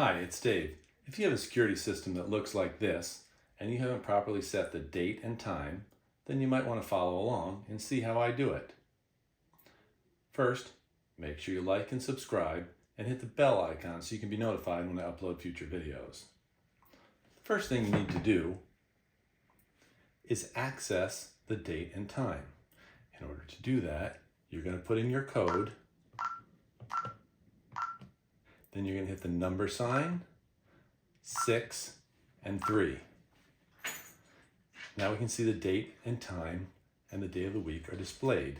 Hi, it's Dave. If you have a security system that looks like this and you haven't properly set the date and time, then you might want to follow along and see how I do it. First, make sure you like and subscribe and hit the bell icon so you can be notified when I upload future videos. The first thing you need to do is access the date and time. In order to do that, you're going to put in your code. Then you're going to hit the number sign, 6, and 3. Now we can see the date and time and the day of the week are displayed.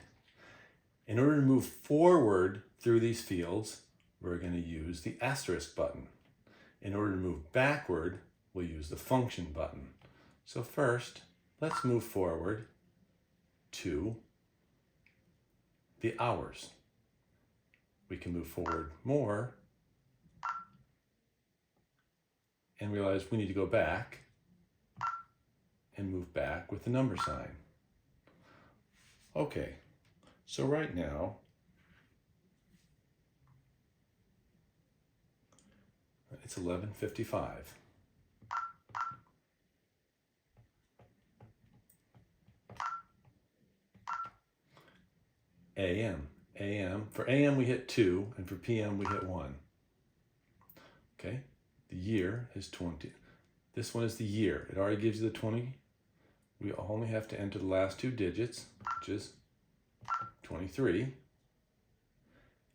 In order to move forward through these fields, we're going to use the asterisk button. In order to move backward, we'll use the function button. So first, let's move forward to the hours. We can move forward more and realize we need to go back and move back with the number sign. Okay, so right now, it's 11:55. AM. For AM we hit 2, and for PM we hit 1. Okay, the year is 20. This one is the year. It already gives you the 20. We only have to enter the last 2 digits, which is 23.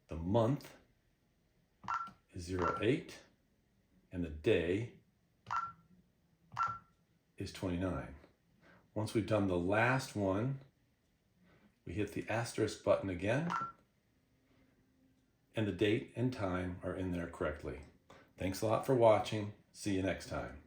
The month is 08, and the day is 29. Once we've done the last one, we hit the asterisk button again, and the date and time are in there correctly. Thanks a lot for watching. See you next time.